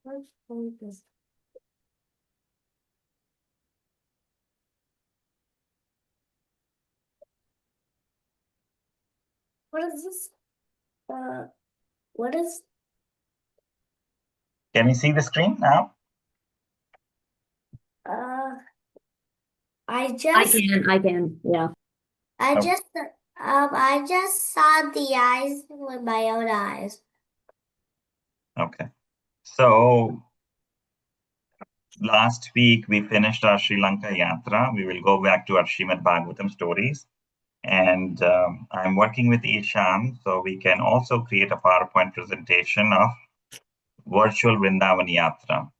What is this? What is? Can you see the screen now? I can. Yeah. I just saw the eyes with my own eyes. Okay. So last week we finished our Sri Lanka Yatra. We will go back to our Srimad Bhagavatam stories. And I'm working with Ishan, so we can also create a PowerPoint presentation of virtual Vrindavan Yatra.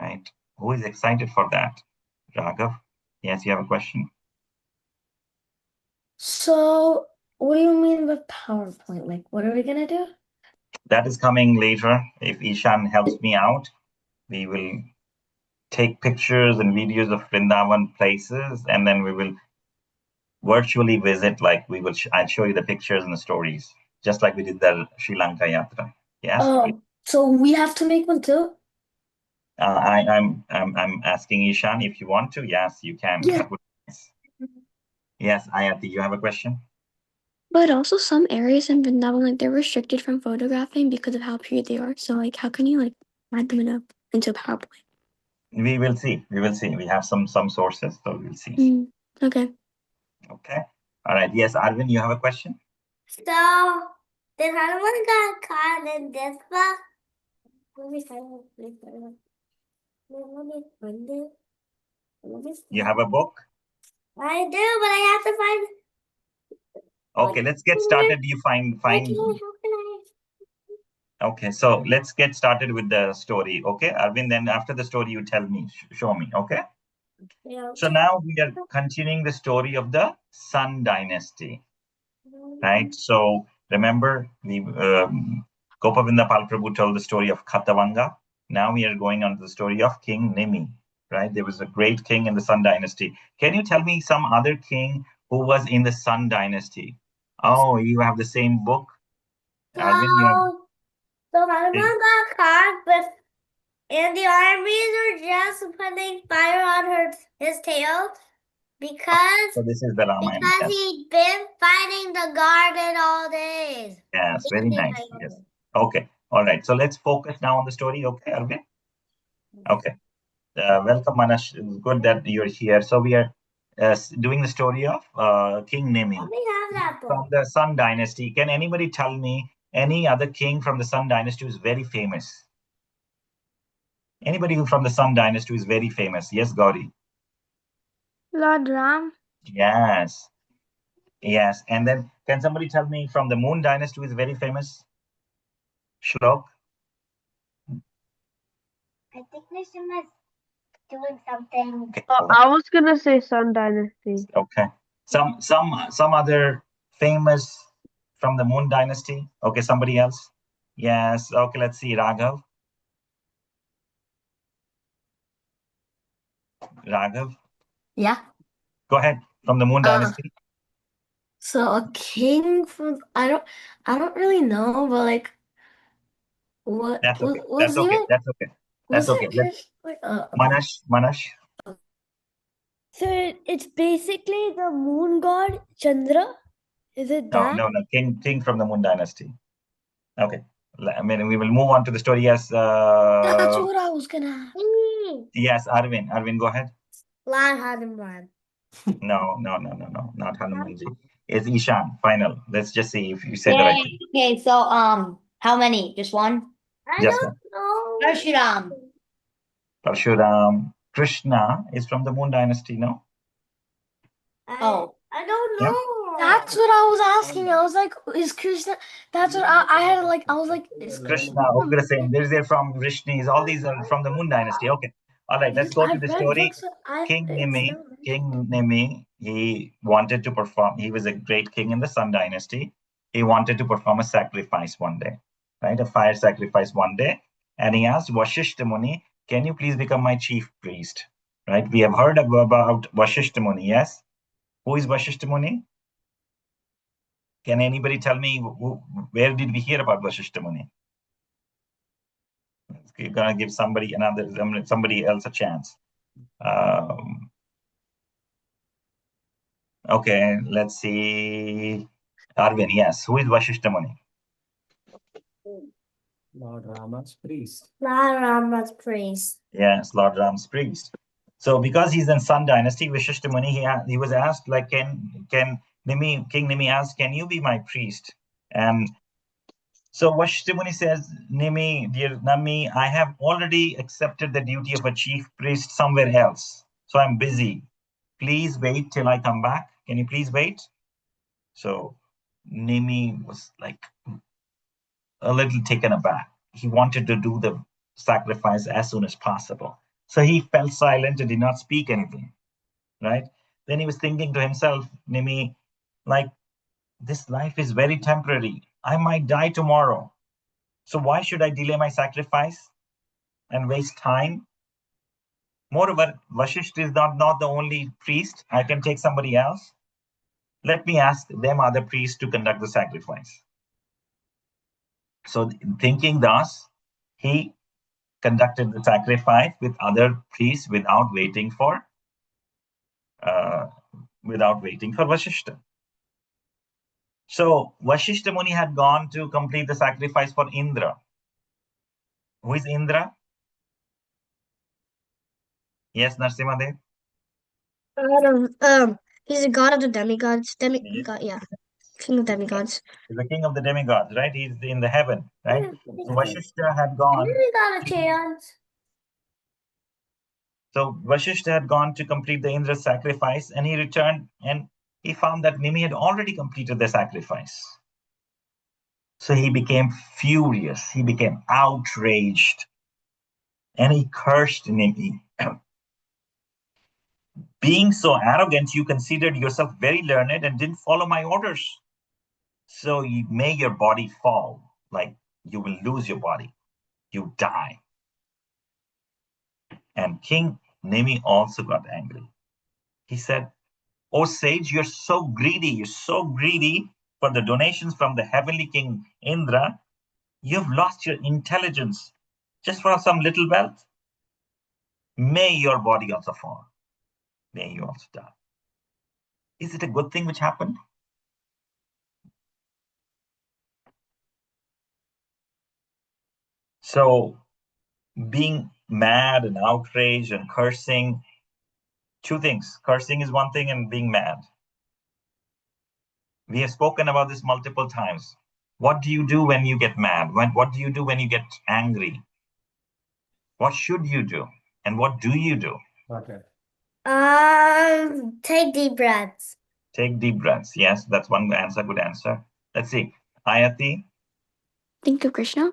Right? Who is excited for that? Raghav? Yes, you have a question? So, what do you mean with PowerPoint? Like, what are we gonna do? That is coming later. If Ishan helps me out, we will take pictures and videos of Vrindavan places, and then we will virtually visit. Like I'll show you the pictures and the stories, just like we did the Sri Lanka Yatra. Yes. So we have to make one too? I'm asking Ishan if you want to. Yes, you can. Yeah. Yes, Ayati, you have a question? But also some areas in Vrindavan, like they're restricted from photographing because of how pure they are. So like how can you like add them into PowerPoint? We will see. We will see. We have some sources, so we'll see. Okay. Okay. All right. Yes, Arvind, you have a question? So, did Hanuman got caught in this book? You have a book? I do, but I have to find. Okay, let's get started. You find. Okay, so let's get started with the story. Okay, Arvind, then after the story, you tell me, show me. Okay. Yeah. So now we are continuing the story of the Sun Dynasty, right? So remember, Gopavinda Pal Prabhu told the story of Khatavanga. Now we are going on to the story of King Nimi, right? There was a great king in the Sun Dynasty. Can you tell me some other king who was in the Sun Dynasty? Oh, you have the same book? Arvind, you have... So Hanuman got caught, and the armies are just putting fire on his tail because So this is the Ramayana. Because he'd been fighting the garden all day. Yes, very nice. Yes. Okay. All right. So let's focus now on the story. Okay, Arvind? Okay. Welcome, Manash. It's good that you're here. So we are doing the story of King Nimi from the Sun Dynasty. Can anybody tell me any other king from the Sun Dynasty who's very famous? Anybody who from the Sun Dynasty is very famous? Yes, Gauri. Lord Ram. Yes. Yes. And then can somebody tell me from the Moon Dynasty who is very famous? Shlok? I think Nishima is doing something. Okay. I was gonna say Sun Dynasty. Okay. Some other famous from the Moon Dynasty. Okay, somebody else. Yes. Okay, let's see. Raghav. Raghav. Yeah. Go ahead. From the Moon Dynasty. So a king from I don't really know, but like what That's okay. was That's okay. even That's okay. That's was okay. it Let's, like, Manash. So it's basically the moon god Chandra. Is it that? No. King from the Moon Dynasty. Okay. I mean, we will move on to the story. Yes. That's what I was gonna ask. Yes, Arvind. Arvind, go ahead. Lord Hanuman. No. Not Hanumanji. It's Ishan. Final. Let's just see if you said the right thing. Okay, so how many? Just one? I Just don't know. Parshuram. Parshuram. Krishna is from the Moon Dynasty, no? Oh. I don't Yeah. know. That's what I was asking. I was like, is Krishna? That's what I had like. I was like, is Krishna, Ugrasen. They're from Vrishnis. All these are from the Moon Dynasty. Okay. All right. Let's go to the story. King Nimi, he wanted to perform. He was a great king in the Sun Dynasty. He wanted to perform a sacrifice one day, right? A fire sacrifice one day. And he asked Vashishta Muni, can you please become my chief priest? Right? We have heard about Vashishta Muni, yes? Who is Vashishta Muni? Can anybody tell me where did we hear about Vashishta Muni? You're gonna give somebody else a chance. Okay, let's see. Arvin, yes. Who is Vashishta Muni? Lord Rama's priest. Lord Rama's priest. Yes, Lord Ram's priest. So because he's in Sun Dynasty, Vashishta Muni, he was asked, like, can King Nimi asked, can you be my priest? And so Vashishta Muni says, Nimi, dear Nami, I have already accepted the duty of a chief priest somewhere else. So I'm busy. Please wait till I come back. Can you please wait? So Nimi was like a little taken aback. He wanted to do the sacrifice as soon as possible. So he fell silent and did not speak anything, right? Then he was thinking to himself, Nimi, like, this life is very temporary. I might die tomorrow. So why should I delay my sacrifice and waste time? Moreover, Vashisht is not the only priest. I can take somebody else. Let me ask them other priests to conduct the sacrifice. So thinking thus, he conducted the sacrifice with other priests without waiting for Vashishta. So Vashishta Muni had gone to complete the sacrifice for Indra. Who is Indra? Yes, Narsimadev? He's a god of the demigods. Yes. Yeah, king of demigods. He's the king of the demigods, right? He's in the heaven, right? So Vashishta had gone. We got a chance. So Vashishta had gone to complete the Indra sacrifice, and he returned and he found that Nimi had already completed the sacrifice. So he became furious. He became outraged, and he cursed Nimi. Being so arrogant, you considered yourself very learned and didn't follow my orders. So you may your body fall, like you will lose your body. You die. And King Nimi also got angry. He said, "Oh sage, you're so greedy. You're so greedy for the donations from the heavenly king Indra. You've lost your intelligence just for some little wealth. May your body also fall. May you also die." Is it a good thing which happened? So being mad and outraged and cursing, two things. Cursing is one thing and being mad. We have spoken about this multiple times. What do you do when you get mad? What do you do when you get angry? What should you do? And what do you do? Okay. Take deep breaths. Take deep breaths. Yes, that's one answer, good answer. Let's see. Ayati, Think of Krishna.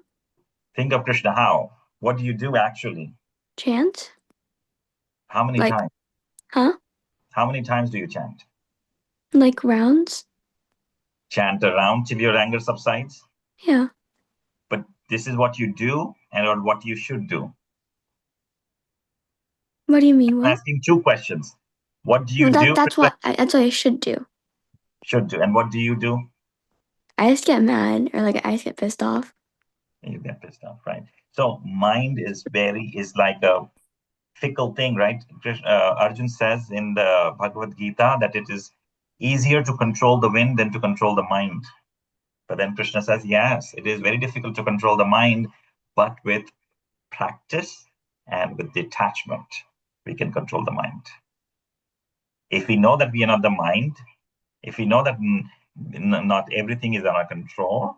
think of Krishna. How? What do you do actually? Chant. How many Like- times? Huh? How many times do you chant? Like rounds. Chant around till your anger subsides? Yeah. But this is what you do and or what you should do. What do you mean? I'm What? asking two questions. What do you No, do? that's what I should do. Should do. And what do you do? I just get mad or like I just get pissed off. You get pissed off, right? So mind is like a fickle thing, right? Arjun says in the Bhagavad Gita that it is easier to control the wind than to control the mind. But then Krishna says, yes, it is very difficult to control the mind, but with practice and with detachment, we can control the mind. If we know that we are not the mind, if we know that not everything is under control,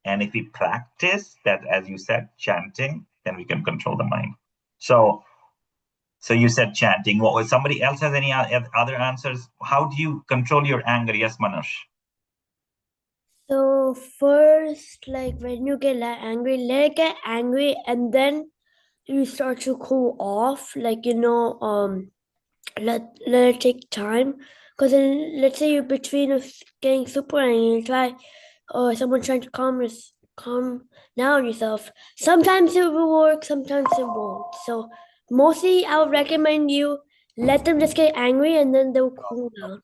and if we practice that, as you said, chanting, then we can control the mind. So you said chanting. What was somebody else has any other answers? How do you control your anger? Yes, Manoj. So first, like when you get angry, let it get angry, and then you start to cool off. Like let it take time. Because then, let's say you're between getting super angry, you try, or someone trying to calm down yourself. Sometimes it will work, sometimes it won't. So mostly, I would recommend you let them just get angry, and then they'll cool down.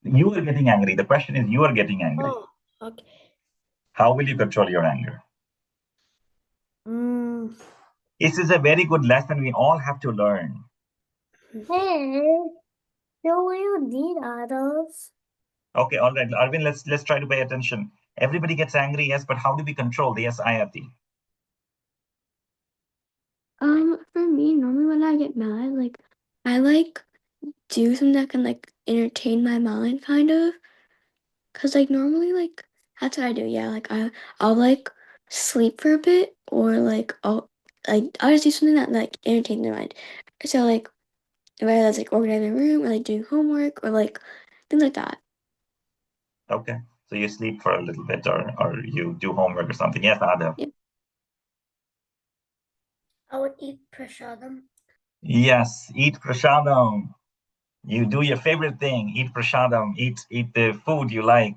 You are getting angry. The question is, you are getting angry. Oh, okay. How will you control your anger? This is a very good lesson we all have to learn. Hey, do you need others? Okay, all right, Arvind, let's try to pay attention. Everybody gets angry, yes, but how do we control? Yes, Ayati. For me, normally when I get mad, like I do something that can entertain my mind, kind of. Cause normally that's what I do. Yeah, I'll sleep for a bit, or I'll just do something that entertains my mind. So whether that's organizing my room, or doing homework, or things like that. Okay, so you sleep for a little bit, or you do homework or something. Yes, Adam. Yeah. I would eat prasadam. Yes, eat prasadam. You do your favorite thing. Eat prasadam. Eat the food you like.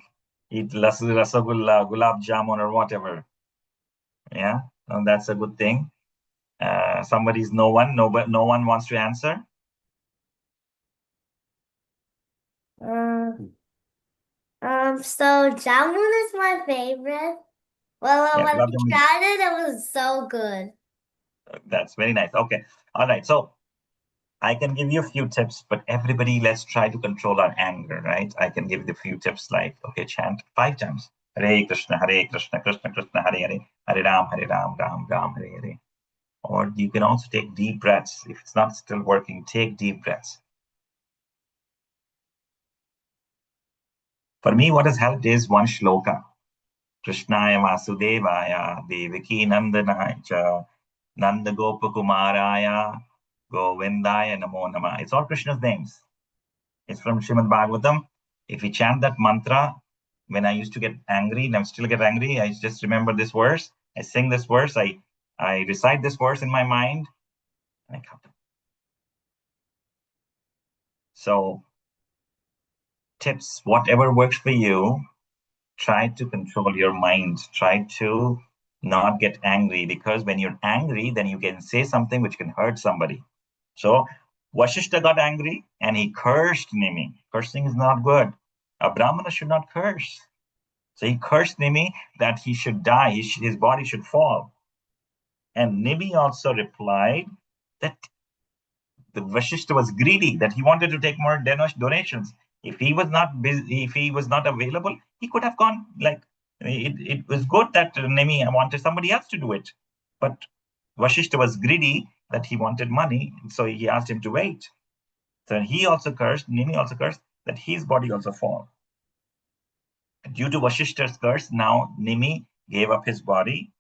Eat rasagulla, gulab jamun, or whatever. Yeah, and that's a good thing. Somebody's no one wants to answer. So jamun is my favorite. Well, Yeah, when gulab I jamun. tried it, it was so good. That's very nice. Okay, all right. So I can give you a few tips, but everybody, let's try to control our anger, right? I can give you a few tips like, okay, chant 5 times. Hare Krishna, Krishna Krishna, Hare Hare, Hare Ram, Ram Ram, Hare Hare. Or you can also take deep breaths. If it's not still working, take deep breaths. For me, what has helped is one shloka. Krishnaya Vasudevaya, Devaki Nandanaya, Nanda Gopakumaraya, Govindaya Namo Nama. It's all Krishna's names. It's from Srimad Bhagavatam. If you chant that mantra, when I used to get angry, and I still get angry, I just remember this verse. I sing this verse. I recite this verse in my mind. And I come to. So, tips, whatever works for you, try to control your mind. Try to not get angry, because when you're angry, then you can say something which can hurt somebody. So, Vashishta got angry and he cursed Nimi. Cursing is not good. A Brahmana should not curse. So he cursed Nimi that he should die, his body should fall. And Nimi also replied that the Vashishta was greedy, that he wanted to take more donations. If he was not busy, if he was not available, he could have gone. It was good that Nimi wanted somebody else to do it. But Vashishta was greedy that he wanted money, so he asked him to wait. So he also cursed, Nimi also cursed, that his body also fall. Due to Vashishta's curse, now Nimi gave up his body,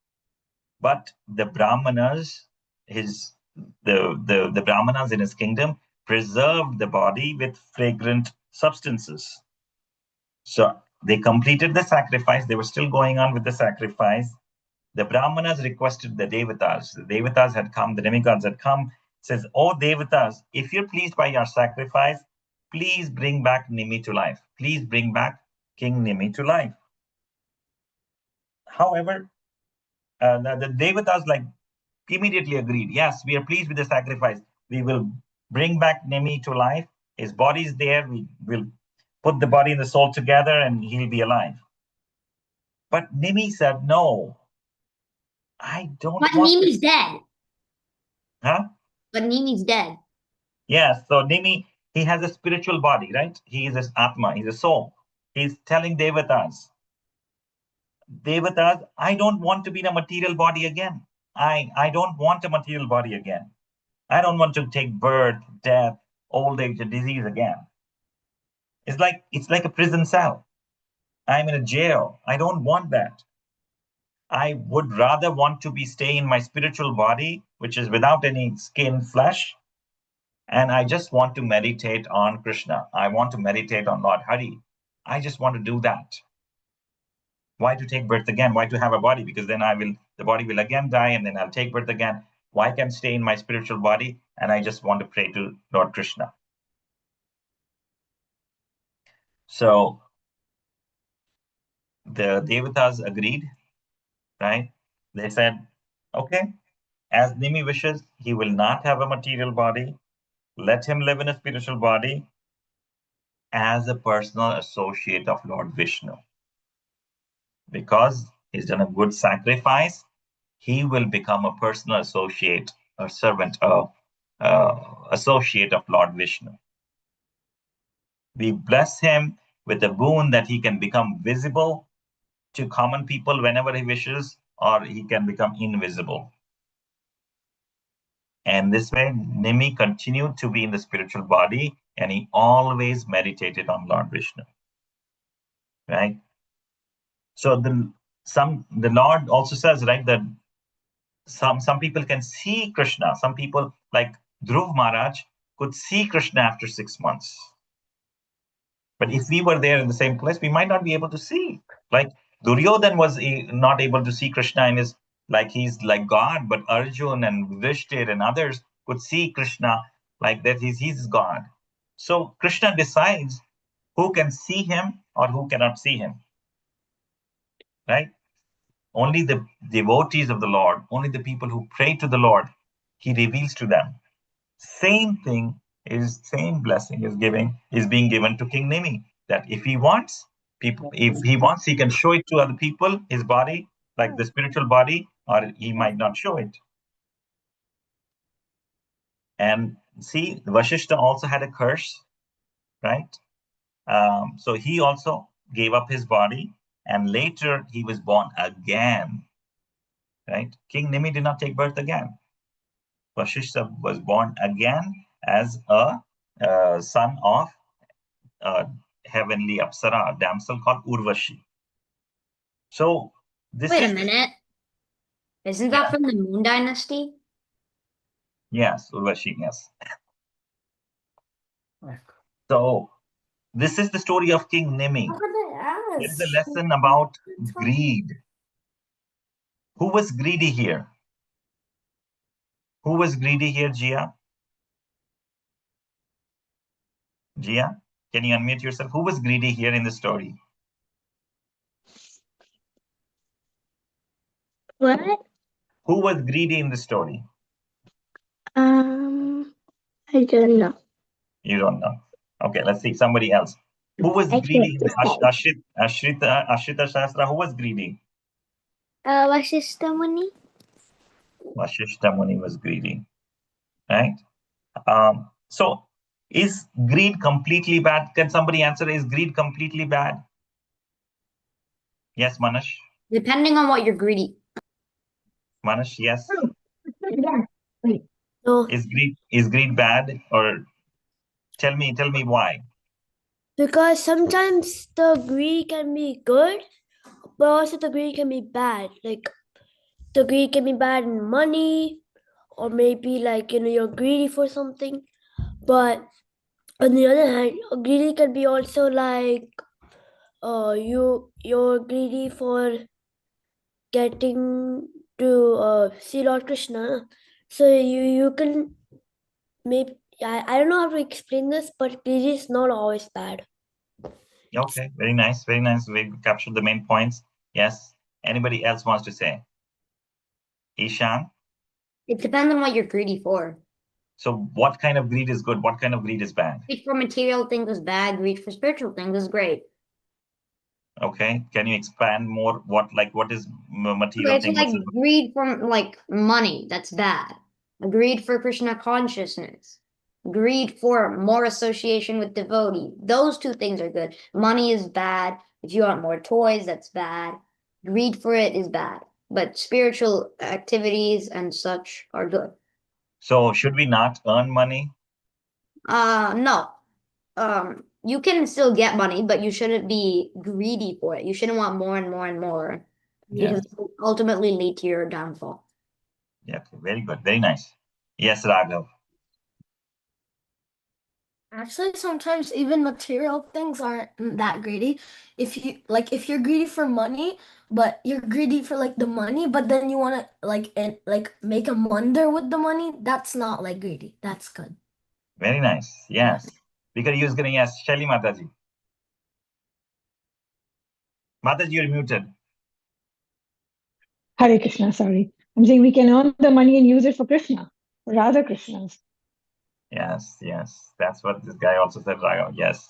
but the Brahmanas, the Brahmanas in his kingdom preserved the body with fragrant substances. So they completed the sacrifice. They were still going on with the sacrifice. The Brahmanas requested the Devatas. The Devatas had come, the demigods had come, says, "Oh Devatas, if you're pleased by your sacrifice, please bring back Nimi to life. Please bring back King Nimi to life." However, the Devatas immediately agreed. Yes, we are pleased with the sacrifice. We will bring back Nimi to life. His body is there. We will put the body and the soul together and he'll be alive. But Nimi said, "No, I don't But want Nimi's to." dead. Huh? But Nimi's dead. Yes, so Nimi, he has a spiritual body, right? He is an Atma, he's a soul. He's telling Devatas, Devatas, I don't want to be in a material body again. I don't want a material body again. I don't want to take birth, death, old age, and disease again. It's like a prison cell. I'm in a jail. I don't want that. I would rather want to be stay in my spiritual body, which is without any skin, flesh, and I just want to meditate on Krishna. I want to meditate on Lord Hari. I just want to do that. Why to take birth again? Why to have a body? Because then the body will again die, and then I'll take birth again. Why can't stay in my spiritual body? And I just want to pray to Lord Krishna. So the Devatas agreed, right? They said, okay, as Nimi wishes, he will not have a material body. Let him live in a spiritual body as a personal associate of Lord Vishnu. Because he's done a good sacrifice, he will become a personal associate or servant, associate of Lord Vishnu. We bless him with a boon that he can become visible to common people whenever he wishes, or he can become invisible. And this way, Nimi continued to be in the spiritual body, and he always meditated on Lord Vishnu. Right? So the Lord also says, right, that some people can see Krishna. Some people, like Dhruv Maharaj, could see Krishna after 6 months. But if we were there in the same place, we might not be able to see. Like Duryodhan was not able to see Krishna in his, like he's like God, but Arjun and Yudhishthir and others could see Krishna like that he's God. So Krishna decides who can see him or who cannot see him. Right? Only the devotees of the Lord, only the people who pray to the Lord, he reveals to them. Same blessing is being given to King Nimi. That if he wants, he can show it to other people, his body, like the spiritual body, or he might not show it. And see, Vashishta also had a curse, right? So he also gave up his body, and later he was born again. Right? King Nimi did not take birth again. Vashishta was born again as a son of heavenly Apsara, a damsel called Urvashi. So this Wait is a minute. Isn't that from the Moon Dynasty? Yes, Urvashi, yes. So this is the story of King Nimi. It's a lesson about greed. Who was greedy here? Who was greedy here, Jia? Jia, can you unmute yourself? Who was greedy here in the story? What? Who was greedy in the story? I don't know. You don't know. Okay, let's see somebody else. Who was I greedy can't in the Ashrita Shastra? Who was greedy? Vashishta Muni. Vashishta Muni was greedy, right? So is greed completely bad? Can somebody answer? Is greed completely bad? Yes, Manish. Depending on what you're greedy. Manish, yes. No, Is greed bad? Or tell me why? because sometimes the greed can be good, but also the greed can be bad. Like the greed can be bad in money, or maybe like you're greedy for something. But on the other hand, greedy can be also like you're greedy for getting to see Lord Krishna. So you can maybe I don't know how to explain this, but greedy is not always bad. Okay, very nice, very nice. We captured the main points. Yes. Anybody else wants to say? Ishan. It depends on what you're greedy for. So what kind of greed is good? What kind of greed is bad? Greed for material things is bad. Greed for spiritual things is great. Okay. Can you expand more? What is material Okay, so thing? like greed from like money, that's bad. Greed for Krishna consciousness. Greed for more association with devotee. Those two things are good. Money is bad. If you want more toys, that's bad. Greed for it is bad. But spiritual activities and such are good. So should we not earn money? No. You can still get money, but you shouldn't be greedy for it. You shouldn't want more and more and more. Yes. Because it will ultimately lead to your downfall. Yeah. Okay. Very good. Very nice. Yes, Raghav. Actually, sometimes even material things aren't that greedy. If you're greedy for money, but you're greedy for like the money, but then you want to like make a mandir with the money, that's not like greedy. That's good. Very nice. Yes. Because you was going to ask Shelly Mataji. Mataji, you're muted. Hare Krishna, sorry. I'm saying we can earn the money and use it for Krishna, for Radha Krishnas. Yes, yes. That's what this guy also said, Raghav. Yes.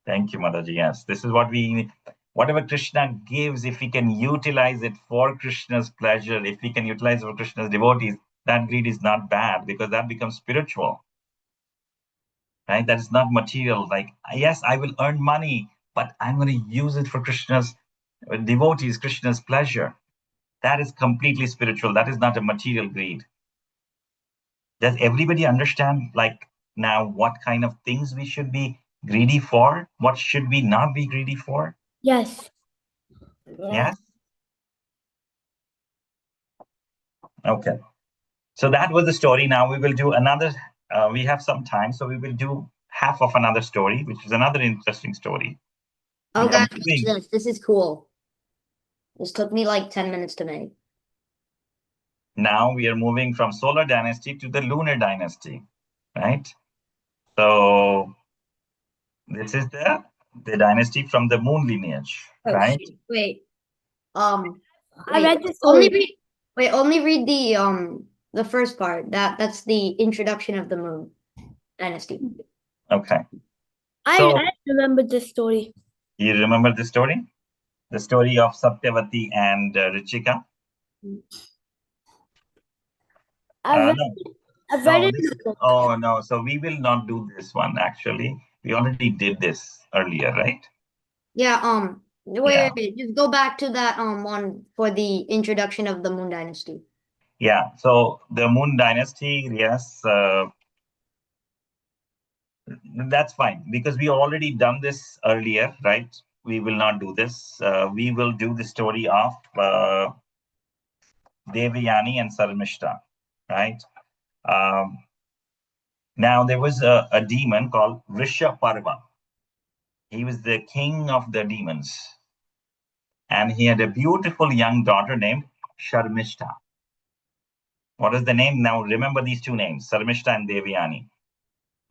Thank you, Mataji. Yes. This is what whatever Krishna gives, if we can utilize it for Krishna's pleasure, if we can utilize it for Krishna's devotees, that greed is not bad because that becomes spiritual. Right? That is not material. Like, yes, I will earn money, but I'm going to use it for Krishna's devotees, Krishna's pleasure. That is completely spiritual. That is not a material greed. Does everybody understand, like, now what kind of things we should be greedy for? What should we not be greedy for? Yes. Yes? Okay. So that was the story. Now we will do another, we have some time, so we will do half of another story, which is another interesting story. We Okay, are moving. this is cool. This took me like 10 minutes to make. Now we are moving from solar dynasty to the lunar dynasty, right? So this is the dynasty from the moon lineage, Oh, right? shit. Wait. I Wait. read the Only story. read. Wait. Only read the first part. That's the introduction of the moon dynasty. Okay. I So remember this story. you remember the story? The story of Satyavati and Richika? I No. read No, it. this, oh no, so we will not do this one actually. We already did this earlier, right? Yeah. Yeah. Wait. Just go back to that one for the introduction of the moon dynasty. Yeah, so the Moon Dynasty, yes, that's fine because we already done this earlier, right? We will not do this. We will do the story of Devayani and Sarmishta, right? Um, Now there was a demon called Vrishaparva. He was the king of the demons, and he had a beautiful young daughter named Sharmishta. What is the name? Now remember these two names, Sarmishta and Devayani.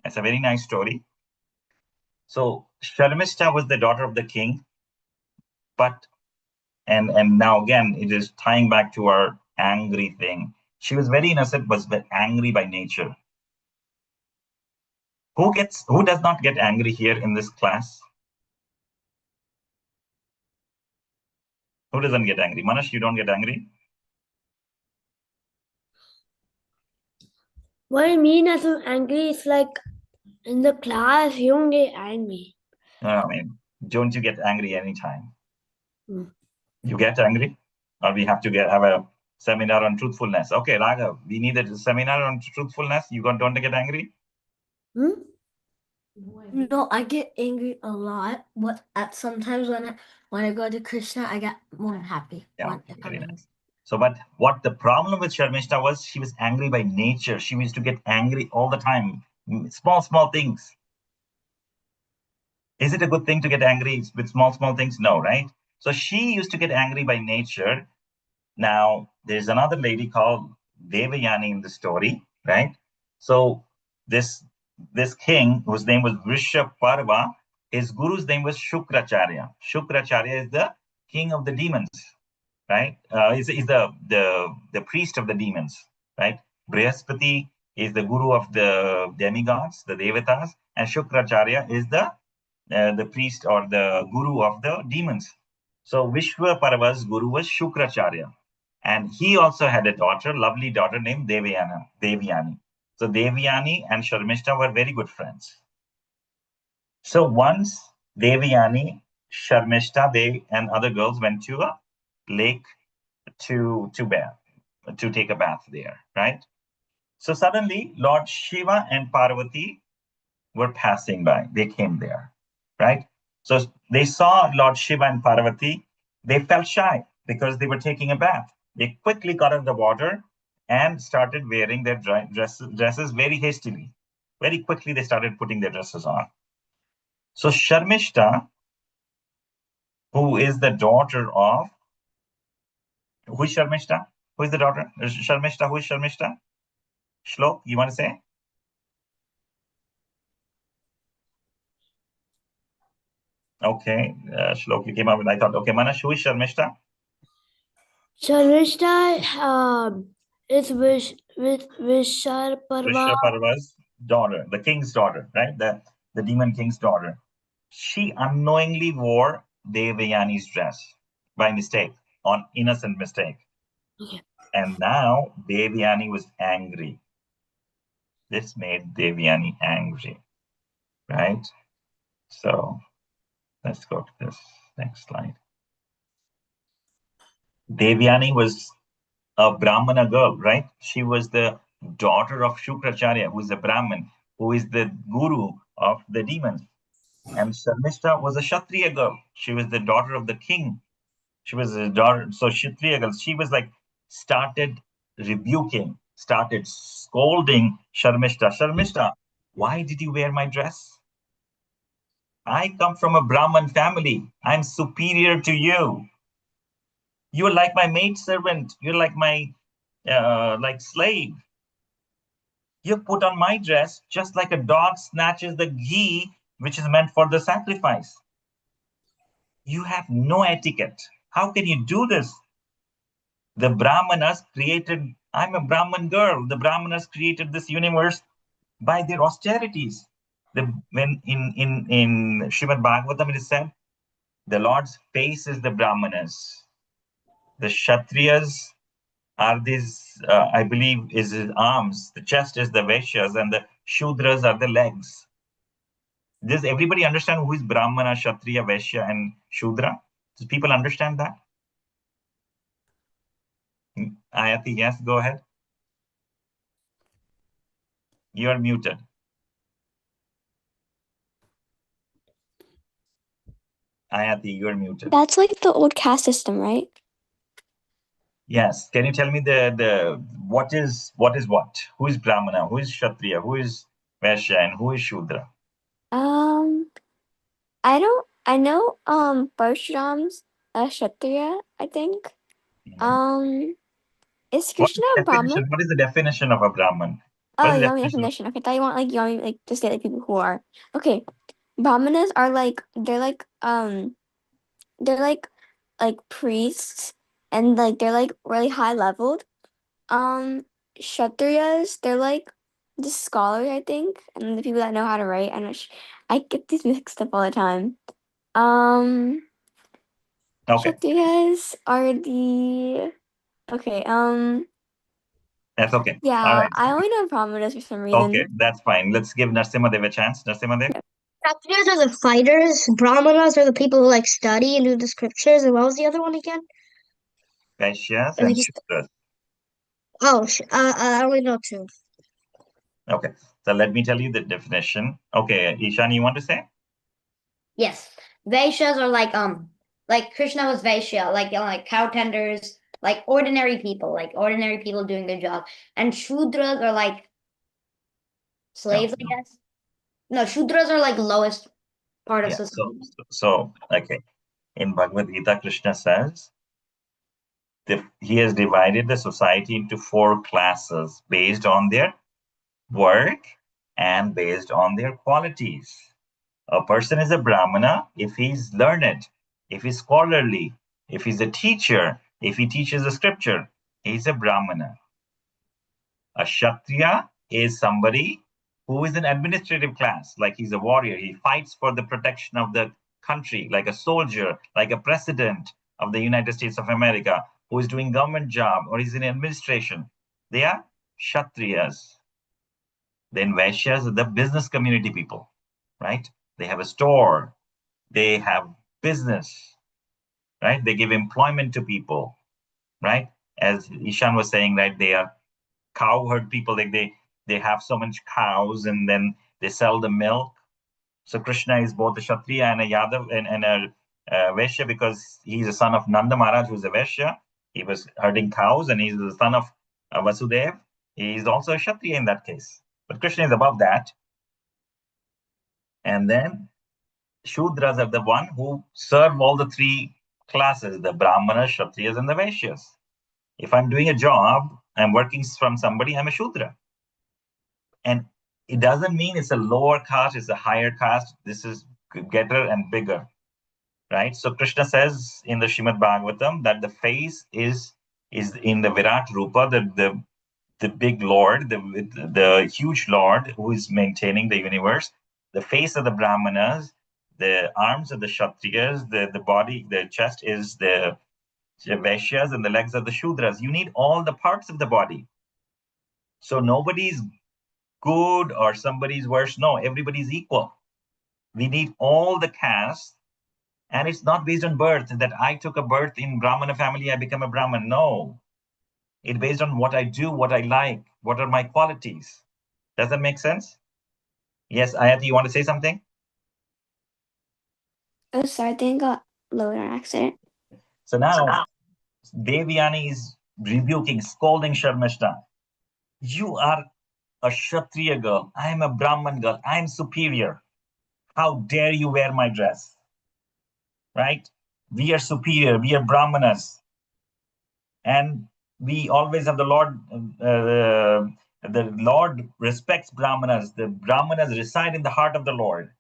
It's a very nice story. So Sharmishta was the daughter of the king, but and now again it is tying back to our angry thing. She was very innocent, was angry by nature. Who does not get angry here in this class? Who doesn't get angry? Manash, you don't get angry? What I mean as I'm angry is like in the class you don't get angry. No, I mean, don't you get angry anytime? Hmm. You get angry? Or we have to have a seminar on truthfulness. Okay, Raghav, we need a seminar on truthfulness. You don't get angry? Hmm? No, I get angry a lot, but at sometimes when I go to Krishna, I get more happy. Yeah, when okay, I'm very angry. nice. So, but what the problem with Sharmishta was, she was angry by nature. She used to get angry all the time. Small things. Is it a good thing to get angry with small things? No, right? So she used to get angry by nature. Now, there's another lady called Devayani in the story, right? So this king, whose name was Vrishaparva, his guru's name was Shukracharya. Shukracharya is the king of the demons, right? Is the priest of the demons, right? Brihaspati is the guru of the demigods, the devatas, and Shukracharya is the priest or the guru of the demons. So Vishwaparva's guru was Shukracharya. And he also had a daughter, lovely daughter named Devyani. So Devyani and Sharmishta were very good friends. So once Devyani, Sharmishta, they and other girls went to a lake to bath, to take a bath there, right? So suddenly Lord Shiva and Parvati were passing by. They came there, right? So they saw Lord Shiva and Parvati. They felt shy because they were taking a bath. They quickly got out of the water and started wearing their dresses very hastily. Very quickly, they started putting their dresses on. So Sharmishta, who is the daughter of, who is Sharmishta? Who is the daughter? Sharmishta, who is Sharmishta? Shlok, you want to say? Okay, Shlok, you came up with, I thought, okay, Manash, who is Sharmishta? Sharmishta is Visharparva. Vrishaparva's daughter, the king's daughter, right? The demon king's daughter. She unknowingly wore Devayani's dress by mistake, on innocent mistake. Okay. And now Devayani was angry. This made Devayani angry, right? So let's go to this next slide. Devayani was a Brahmana girl, right? She was the daughter of Shukracharya, who is a Brahmin, who is the guru of the demons. And Sharmishta was a Kshatriya girl. She was the daughter of the king. She was a daughter, so Kshatriya girl. She was like, started rebuking, started scolding Sharmishta. Sharmishta, why did you wear my dress? I come from a Brahman family. I'm superior to you. You're like my maidservant. You're like my like slave. You put on my dress just like a dog snatches the ghee which is meant for the sacrifice. You have no etiquette. How can you do this? The Brahmanas created, I'm a Brahman girl. The Brahmanas created this universe by their austerities. When in Srimad Bhagavatam it is said, the Lord's face is the Brahmanas. The Kshatriyas are these, I believe, is his arms. The chest is the Vaishyas, and the Shudras are the legs. Does everybody understand who is Brahmana, Kshatriya, Vaishya, and Shudra? Does people understand that? Ayati, yes, go ahead. You are muted. Ayati, you are muted. That's like the old caste system, right? Yes. Can you tell me the what is what? Who is Brahmana? Who is Kshatriya? Who is Vaishya? And who is Shudra? I know Parshuram's a Kshatriya, I think. Is What is Krishna the a Brahmin? definition? What is the definition of a Brahman? Oh, What is you the want me definition? definition? Okay, I thought you want me like to say like people who are. Okay. Brahmanas are like they're like priests and like they're like really high leveled. Kshatriyas, they're like the scholars, I think, and the people that know how to write. I get these mixed up all the time. Um, Okay, Kshatriyas are the okay. that's okay. All Yeah, right. I only know Brahmanas for some Okay, reason. that's fine. Let's give Narsimhadev a chance. Narsimhadev? Kshatriyas are the fighters. Brahmanas are the people who like study and do the scriptures. And what was the other one again? Vaishyas Or they and just Shudras. I only know two. Okay, so let me tell you the definition. Okay, Ishan, you want to say? Yes. Vaishyas are like Krishna was Vaishya, like cow tenders, like ordinary people doing their job. And Shudras are like slaves, I guess. No, Shudras are like lowest part of Yeah. society. So okay. In Bhagavad Gita, Krishna says he has divided the society into 4 classes based on their work and based on their qualities. A person is a Brahmana if he's learned, if he's scholarly, if he's a teacher, if he teaches the scripture, he's a Brahmana. A Kshatriya is somebody who is an administrative class, like he's a warrior. He fights for the protection of the country, like a soldier, like a president of the United States of America, who is doing government job or is in administration. They are Kshatriyas. Then Vaishyas are the business community people, right? They have a store, they have business, right? They give employment to people, right? As Ishan was saying, right? They are cow herd people. Like they have so much cows and then they sell the milk. So Krishna is both a Kshatriya and a Yadav and a Vaishya because he's a son of Nanda Maharaj, who's a Vaishya. He was herding cows and he's the son of Vasudev. He's also a Kshatriya in that case. But Krishna is above that. And then Shudras are the one who serve all the 3 classes, the Brahmanas, Kshatriyas, and the Vaishyas. If I'm doing a job, I'm working from somebody, I'm a Shudra. And it doesn't mean it's a lower caste, it's a higher caste. This is getter and bigger, right? So Krishna says in the Srimad Bhagavatam that the face is in the Virat Rupa, the big Lord, the huge Lord who is maintaining the universe. The face of the Brahmanas, The arms are the Kshatriyas, the body, the chest is the Vaishyas, and the legs are the Shudras. You need all the parts of the body. So nobody's good or somebody's worse. No, everybody's equal. We need all the castes. And it's not based on birth, that I took a birth in Brahmana family, I become a Brahmin. No. It's based on what I do, what I like, what are my qualities. Does that make sense? Yes, Ayati, you want to say something? Oh, sorry, I think I got lower accident. So now Devyani is rebuking, scolding Sharmishta. You are a Kshatriya girl. I am a Brahman girl. I am superior. How dare you wear my dress? Right? We are superior. We are Brahmanas. And we always have the Lord respects Brahmanas. The Brahmanas reside in the heart of the Lord.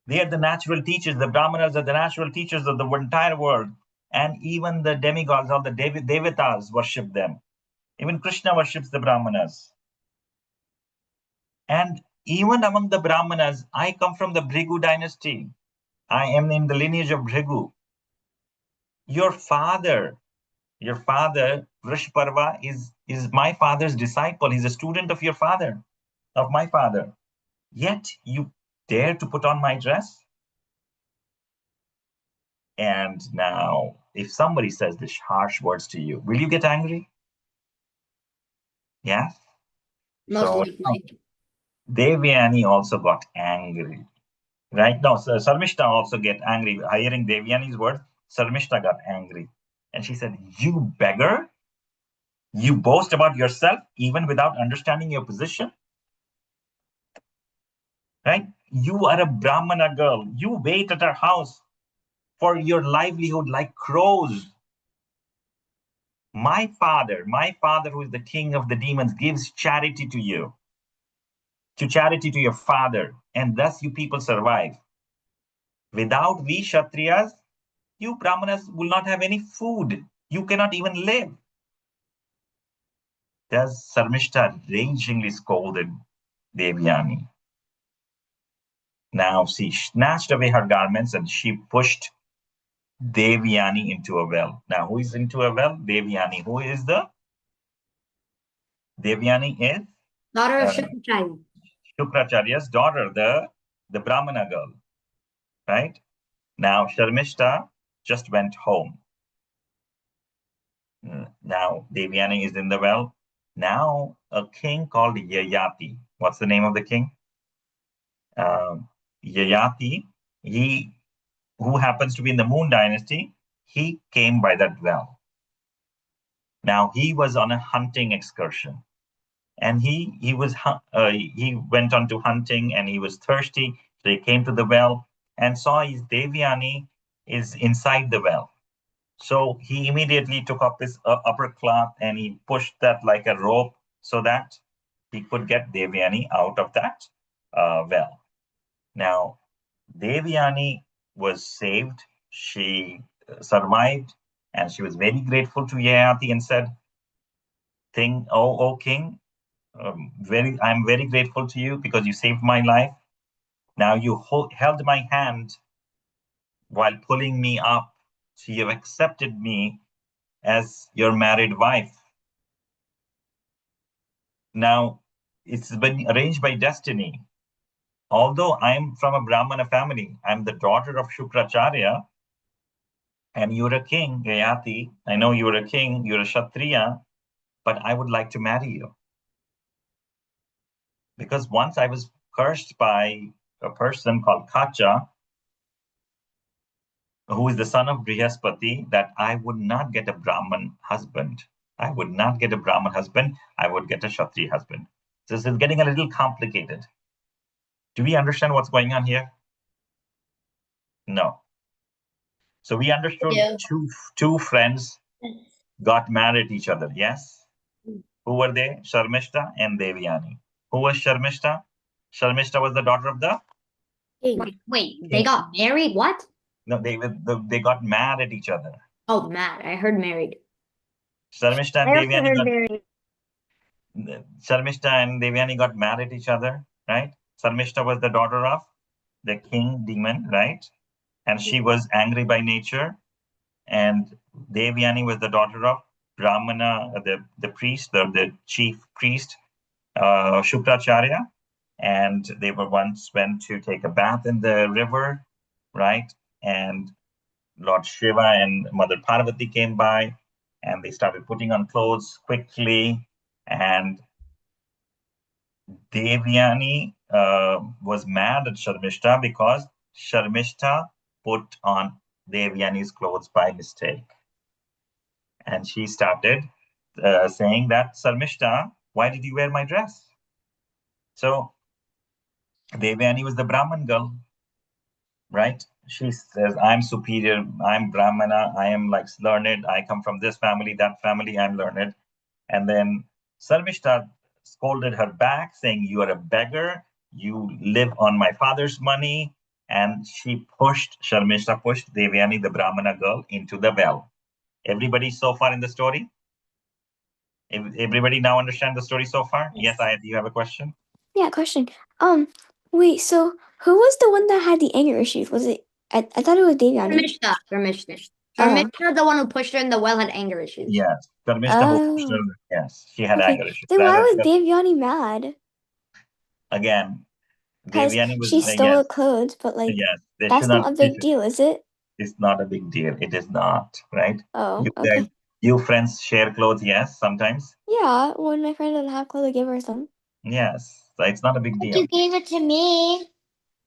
They are the natural teachers. The Brahmanas are the natural teachers of the entire world. And even the demigods, all the Devatas worship them. Even Krishna worships the Brahmanas. And even among the Brahmanas, I come from the Bhrigu dynasty. I am in the lineage of Bhrigu. Your father, Vrishparva, is my father's disciple. He's a student of your father, of my father. Yet you dare to put on my dress? And now, if somebody says these harsh words to you, will you get angry? Yeah? Most So likely. Devyani also got angry. Right? No, so Sarmishta also get angry. Hearing Devyani's words, Sarmishta got angry. And she said, you beggar? You boast about yourself even without understanding your position? Right? You are a Brahmana girl. You wait at our house for your livelihood like crows. My father, who is the king of the demons, gives charity to you, to charity to your father, and thus you people survive. Without we Kshatriyas, you Brahmanas will not have any food. You cannot even live. Thus Sarmishta ragingly scolded Devyani. Now she snatched away her garments and she pushed Devyani into a well. Now, who is into a well? Devyani. Who is the? Devyani is Daughter of Shukracharya. Shukracharya's daughter, the Brahmana girl. Right? Now, Sharmishta just went home. Now, Devyani is in the well. Now, a king called Yayati. What's the name of the king? Yayati. Who happens to be in the Moon dynasty, he came by that well. Now he was on a hunting excursion, and he went on to hunting, and he was thirsty. So he came to the well and saw his Devyani is inside the well. So he immediately took up his upper cloth and he pushed that like a rope so that he could get Devyani out of that well. Now, Devyani was saved. She survived, and she was very grateful to Yayati and said, "Oh king, I'm very grateful to you because you saved my life. Now you held my hand while pulling me up, so you have accepted me as your married wife. Now it's been arranged by destiny. Although I'm from a Brahmana family, I'm the daughter of Shukracharya, and you're a king, Yayati. I know you're a king, you're a Kshatriya, but I would like to marry you. Because once I was cursed by a person called Kacha, who is the son of Brihaspati, that I would not get a Brahman husband. I would not get a Brahman husband. I would get a Kshatriya husband. So this is getting a little complicated. Do we understand what's going on here? No. So we understood two friends got married each other. Yes. Who were they? Sharmishta and Devyani. Who was Sharmishta? Sharmishta was the daughter of the Wait, they got married? What? No, they got mad at each other. Oh, mad. I heard married. Sharmishta and I also Devyani heard got married. Sharmishta and Devyani got mad at each other, right? Sharmishta was the daughter of the king demon, right? And she was angry by nature. And Devyani was the daughter of Brahmana, the priest, the chief priest, Shukracharya. And they were once went to take a bath in the river, right? And Lord Shiva and Mother Parvati came by, and they started putting on clothes quickly. And Devyani was mad at Sharmishta because Sharmishta put on Devyani's clothes by mistake. And she started saying that, Sharmishta, why did you wear my dress? So Devyani was the Brahman girl, right? She says, I'm superior, I'm Brahmana, I am like learned, I come from this family, that family, I'm learned. And then Sarmishta scolded her back, saying, you are a beggar, you live on my father's money. And Sharmishta pushed Devyani, the Brahmana girl, into the well. Everybody so far in the story? Everybody now understand the story so far? Yes, do you have a question? Yeah, question. Wait, so who was the one that had the anger issues? Was it I thought it was Devyani. Sharmishta, the one who pushed her in the well, had anger issues. Yes. Sharmishta, yes, she had anger issues. Then why was Devyani mad? Again, Because Devyani was she stole her clothes, but like yes, that's not a big deal, is it? It's not a big deal. It is not, right? Oh, You okay. guys, you friends share clothes, yes, sometimes. Yeah, when my friend didn't have clothes, I gave her some. Yes, so it's not a big But deal. you gave it to me.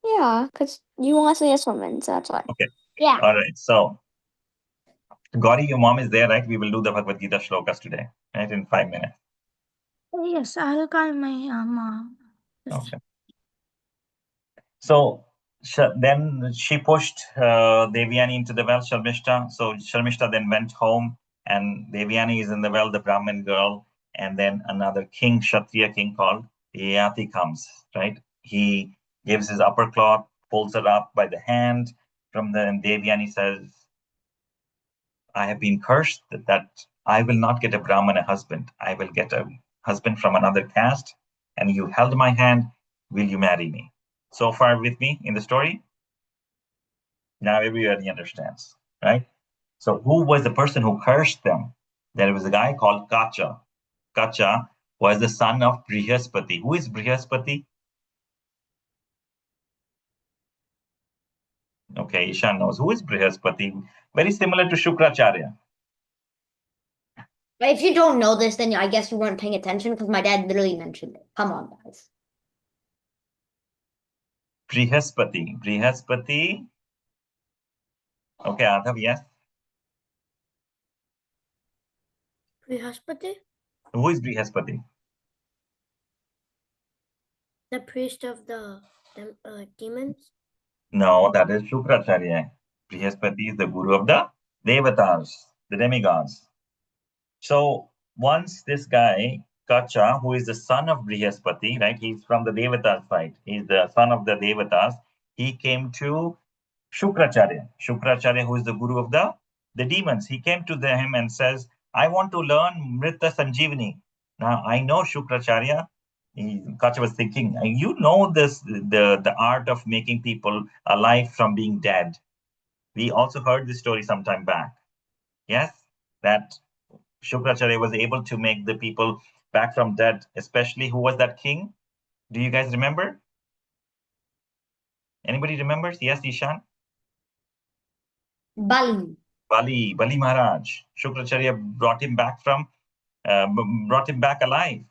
Yeah, because you want to be a woman, so that's why. Okay. Yeah. All right. So, Gauri, your mom is there, right? We will do the Bhagavad Gita shlokas today, right? In 5 minutes. Yes, I'll call my mom. Okay. So then she pushed Devyani into the well, Sharmishta. So Sharmishta then went home, and Devyani is in the well, the Brahmin girl. And then another king, Kshatriya king called Yati comes, right? He gives his upper cloth, pulls her up by the hand from the, and Devyani says, I have been cursed that I will not get a Brahmana husband. I will get a husband from another caste. And you held my hand. Will you marry me? So far with me in the story? Now everybody understands, right? So who was the person who cursed them? There was a guy called Kacha. Kacha was the son of Brihaspati. Who is Brihaspati? Okay, Ishan knows. Who is Brihaspati? Very similar to Shukracharya. If you don't know this, then I guess you weren't paying attention because my dad literally mentioned it. Come on, guys. Brihaspati. Brihaspati. Okay, Adhav, yes. Brihaspati, Who is Brihaspati? the priest of the demons. No, that is Shukracharya. Brihaspati is the guru of the Devatas, the demigods. So once this guy, Kacha, who is the son of Brihaspati, right? He's from the Devatas side. He's the son of the Devatas. He came to Shukracharya. Shukracharya, who is the guru of the demons. He came to him and says, I want to learn Mrita Sanjeevani. Now, I know Shukracharya. Kacha was thinking, you know this, the art of making people alive from being dead. We also heard this story some time back. Yes, that Shukracharya was able to make the people back from dead, especially who was that king? Do you guys remember? Anybody remembers? Yes, Ishan? Bali. Bali Maharaj. Shukracharya brought him back alive.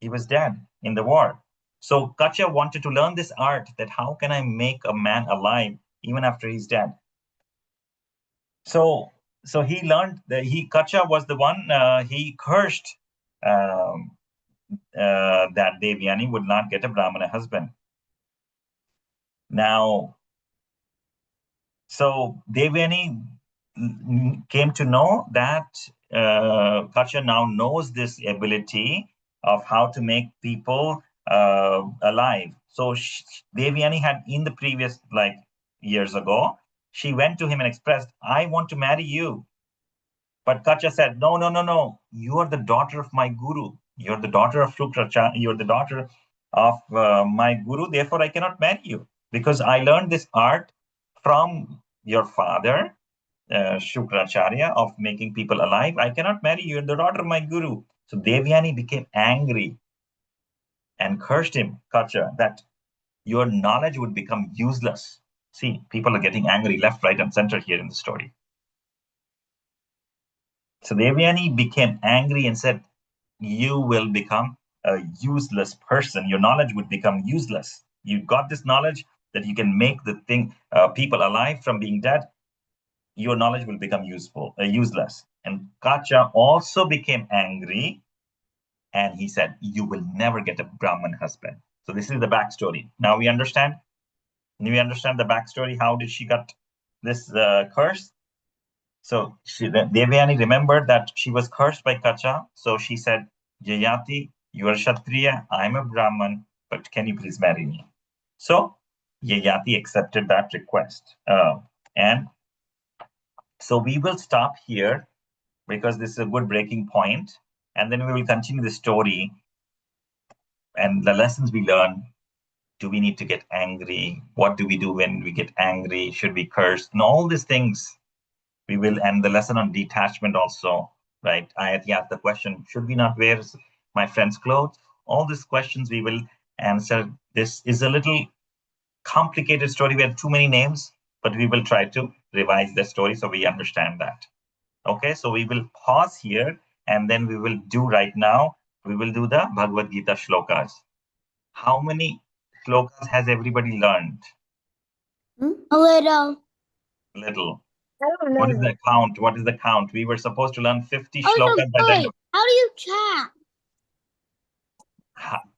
He was dead in the war. So Kacha wanted to learn this art, that how can I make a man alive even after he's dead? So he learned that Kacha was the one, he cursed that Devyani would not get a Brahmana husband. Now, so Devyani came to know that Kacha now knows this ability of how to make people alive. So Devyani had, in the previous years ago, she went to him and expressed, I want to marry you. But Kacha said, no, no, no, no. You are the daughter of my guru. You're the daughter of Shukracharya. You're the daughter of my guru. Therefore, I cannot marry you. because I learned this art from your father, Shukracharya, of making people alive. I cannot marry you. You're the daughter of my guru. So Devyani became angry and cursed him, Kacha, that your knowledge would become useless. See, people are getting angry left, right, and center here in the story. So Devyani became angry and said, you will become a useless person. Your knowledge would become useless. You got this knowledge that you can make the people alive from being dead. Your knowledge will become useless. And Kacha also became angry, and he said, you will never get a Brahmin husband. So this is the backstory. Now we understand the backstory. How did she got this curse? So Devyani remembered that she was cursed by Kacha. So she said, Yayati, you are Kshatriya, I'm a Brahman, but can you please marry me? So Yayati accepted that request. And so we will stop here because this is a good breaking point. And then we will continue the story and the lessons we learn. Do we need to get angry? What do we do when we get angry? Should we curse? And all these things we will end the lesson on detachment also, right? Ayati asked the question, should we not wear my friend's clothes? All these questions we will answer. This is a little complicated story. We have too many names, but we will try to revise the story so we understand that. Okay, so we will pause here and then we will do right now, we will do the Bhagavad Gita shlokas. How many shlokas has everybody learned? A little. Little. I don't know. What is the count? What is the count? We were supposed to learn 50 Oh, shlokas by the end of. how do you chat?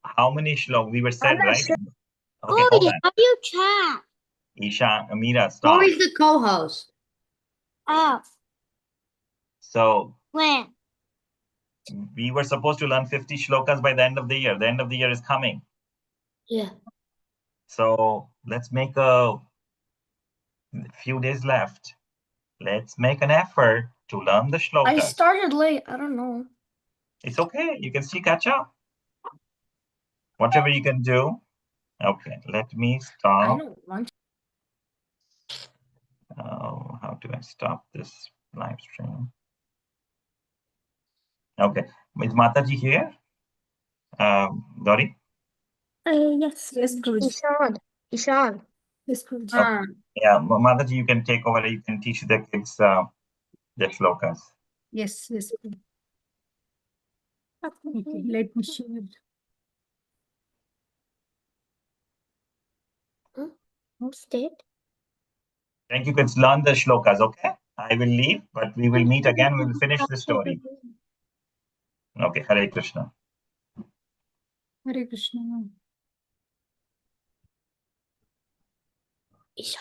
How many shlokas? We were said, right? Sure. Okay, hold on. How do you chat? Isha, Amira, Who stop. is the co-host? Oh, So when? we were supposed to learn 50 shlokas by the end of the year. The end of the year is coming. Yeah. So let's make a few days left. Let's make an effort to learn the I shlokas. started late. I don't know. It's okay. You can still catch up. Whatever you can do. Okay, let me I stop. don't want to. How do I stop this live stream? Okay, is Mataji here? Dori? Yes, Guruji. Ishan. Yes, Guruji. Okay. Yeah, Mataji, you can take over. You can teach the kids the shlokas. Yes, Guruji. Okay, let me show you. What's it? Thank you, kids. Learn the shlokas, okay? I will leave, but we will meet again. We will finish the story. Okay, Hare Krishna. Hare Krishna. Ishan.